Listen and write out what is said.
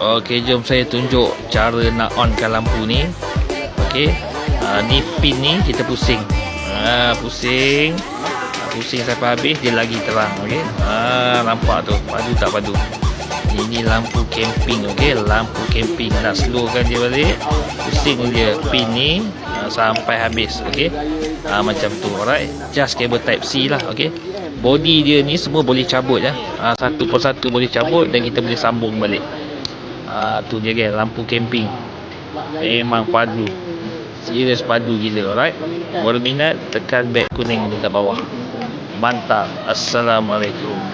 Okey, jom saya tunjuk cara nak onkan lampu ni. Okey, ni pin ni kita pusing. Pusing sampai habis, dia lagi terang. Okey, nampak tu, padu tak padu. Ini lampu camping. Okey, lampu camping. Nak slowkan dia balik, pusing dia pin ni sampai habis. Okey, macam tu. Alright, just kabel type C lah. Okey, body dia ni semua boleh cabut ya. Satu persatu boleh cabut dan kita boleh sambung balik. Tu dia kan, lampu camping. Memang padu. Serius padu gila. Alright, berminat tekan beg kuning dekat bawah. Mantap. Assalamualaikum.